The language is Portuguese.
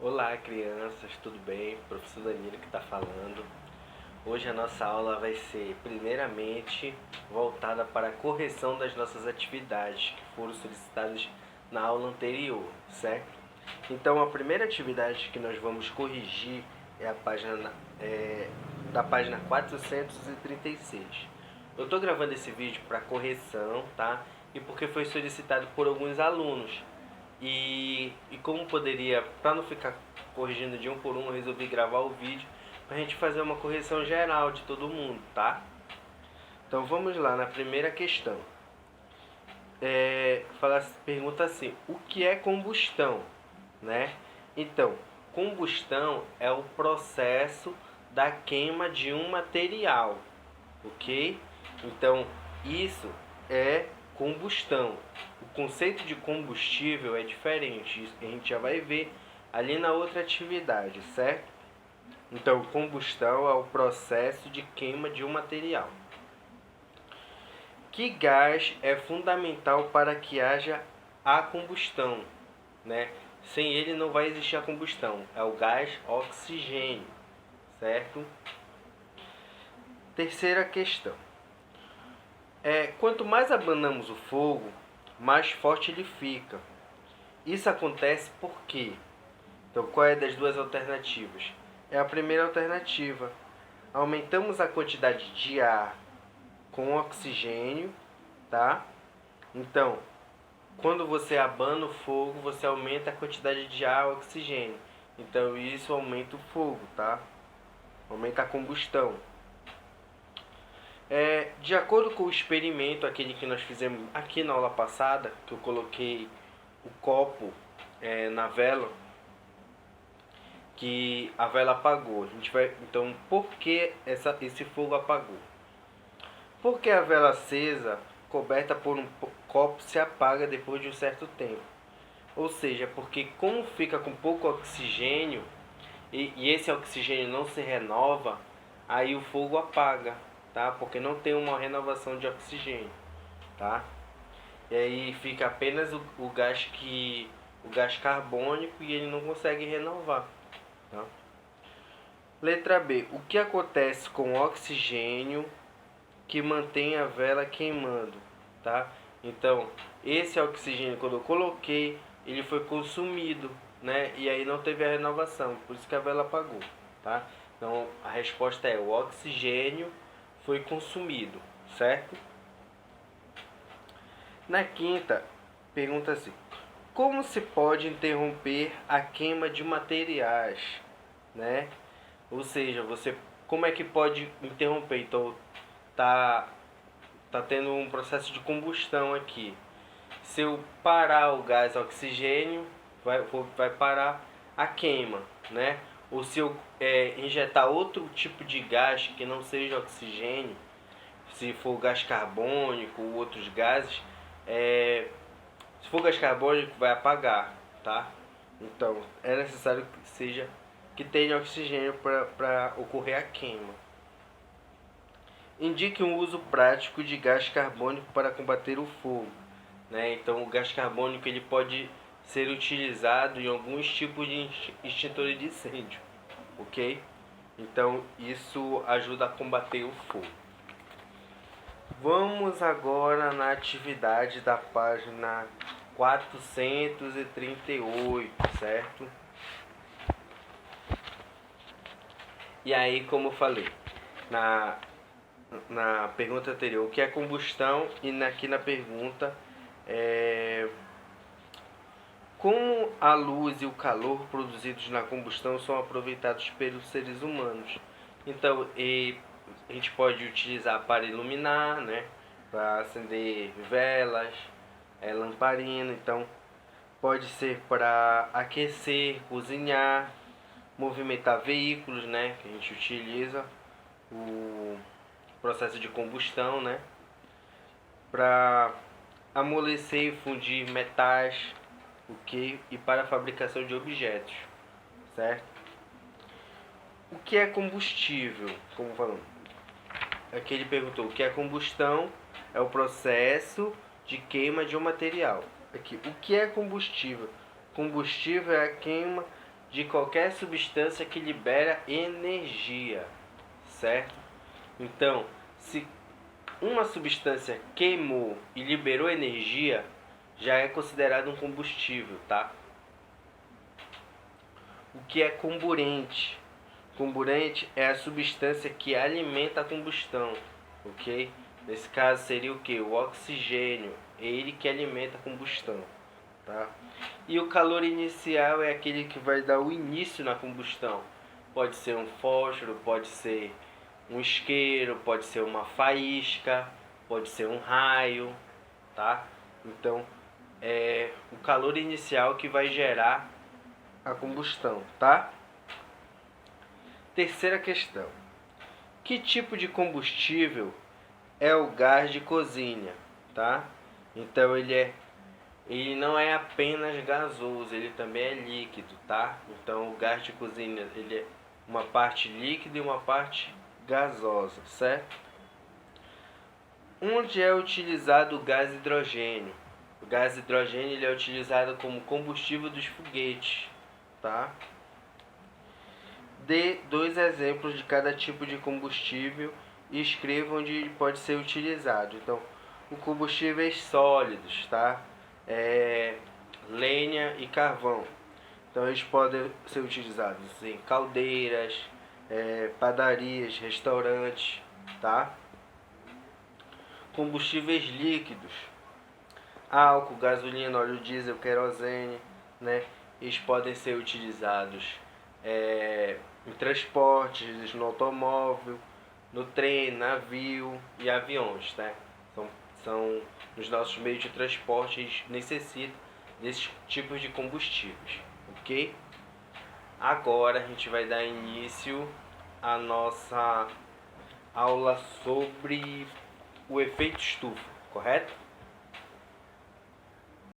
Olá, crianças, tudo bem? Professor Danilo que está falando. Hoje a nossa aula vai ser, primeiramente, voltada para a correção das nossas atividades que foram solicitadas na aula anterior, certo? Então, a primeira atividade que nós vamos corrigir é a página, da página 436. Eu estou gravando esse vídeo para correção, tá? E porque foi solicitado por alguns alunos. E como poderia, para não ficar corrigindo de um por um, eu resolvi gravar o vídeo para a gente fazer uma correção geral de todo mundo, tá? Então vamos lá na primeira questão. Pergunta assim: o que é combustão, né? Então, combustão é o processo da queima de um material, ok? Então, isso é combustão. O conceito de combustível é diferente, isso que a gente já vai ver ali na outra atividade, certo? Então, combustão é o processo de queima de um material. Que gás é fundamental para que haja a combustão, né? Sem ele não vai existir a combustão. É o gás oxigênio, certo? Terceira questão. Quanto mais abanamos o fogo, mais forte ele fica. Isso acontece por quê? Então, qual é das duas alternativas? É a primeira alternativa. Aumentamos a quantidade de ar com oxigênio, tá? Então, quando você abana o fogo, você aumenta a quantidade de ar e oxigênio. Então, isso aumenta o fogo, tá? Aumenta a combustão. De acordo com o experimento, aquele que nós fizemos aqui na aula passada, que eu coloquei o copo na vela, que a vela apagou. Então, por que esse fogo apagou? Porque a vela acesa, coberta por um copo, se apaga depois de um certo tempo. Ou seja, porque como fica com pouco oxigênio e esse oxigênio não se renova, aí o fogo apaga, tá? Porque não tem uma renovação de oxigênio, tá? E aí fica apenas o gás carbônico e ele não consegue renovar, tá? Letra B. O que acontece com o oxigênio que mantém a vela queimando, tá? Então, esse oxigênio, quando eu coloquei, ele foi consumido, né? E aí não teve a renovação, por isso que a vela apagou, tá? Então, a resposta é: o oxigênio foi consumido, certo? Na quinta, pergunta assim: como se pode interromper a queima de materiais, né? Ou seja, como é que pode interromper? Então, tá tendo um processo de combustão aqui. Se eu parar o gás oxigênio, vai parar a queima, né? Ou se eu injetar outro tipo de gás que não seja oxigênio, se for gás carbônico ou outros gases, se for gás carbônico vai apagar, tá? Então é necessário que tenha oxigênio para ocorrer a queima. Indique um uso prático de gás carbônico para combater o fogo, né? Então o gás carbônico ele pode ser utilizado em alguns tipos de extintores de incêndio, ok? Então isso ajuda a combater o fogo. Vamos agora na atividade da página 438, certo? E aí, como eu falei, na pergunta anterior, o que é combustão, e aqui na pergunta, como a luz e o calor produzidos na combustão são aproveitados pelos seres humanos. Então, a gente pode utilizar para iluminar, né? Para acender velas, lamparina. Então, pode ser para aquecer, cozinhar, movimentar veículos, né? Que a gente utiliza o processo de combustão, né? Para amolecer e fundir metais, ok? E para a fabricação de objetos, certo? O que é combustível? Como falamos, aqui ele perguntou: o que é combustão? É o processo de queima de um material. Aqui, o que é combustível? Combustível é a queima de qualquer substância que libera energia, certo? Então, se uma substância queimou e liberou energia, já é considerado um combustível, tá? O que é comburente? Comburente é a substância que alimenta a combustão, ok? Nesse caso seria o que? O oxigênio, ele que alimenta a combustão, tá? E o calor inicial é aquele que vai dar o início na combustão. Pode ser um fósforo, pode ser um isqueiro, pode ser uma faísca, pode ser um raio, tá? Então, é o calor inicial que vai gerar a combustão, tá? Terceira questão. Que tipo de combustível é o gás de cozinha, tá? Então ele não é apenas gasoso, ele também é líquido, tá? Então o gás de cozinha, ele é uma parte líquida e uma parte gasosa, certo? Onde é utilizado o gás hidrogênio? O gás hidrogênio ele é utilizado como combustível dos foguetes, tá? Dê 2 exemplos de cada tipo de combustível e escreva onde ele pode ser utilizado. Então, os combustíveis sólidos, tá? Lenha e carvão. Então, eles podem ser utilizados em caldeiras, padarias, restaurantes, tá? Combustíveis líquidos: álcool, gasolina, óleo diesel, querosene, né? Eles podem ser utilizados em transportes, no automóvel, no trem, navio e aviões, né? São nos nossos meios de transporte, eles necessitam desses tipos de combustíveis, ok? Agora a gente vai dar início à nossa aula sobre o efeito estufa, correto?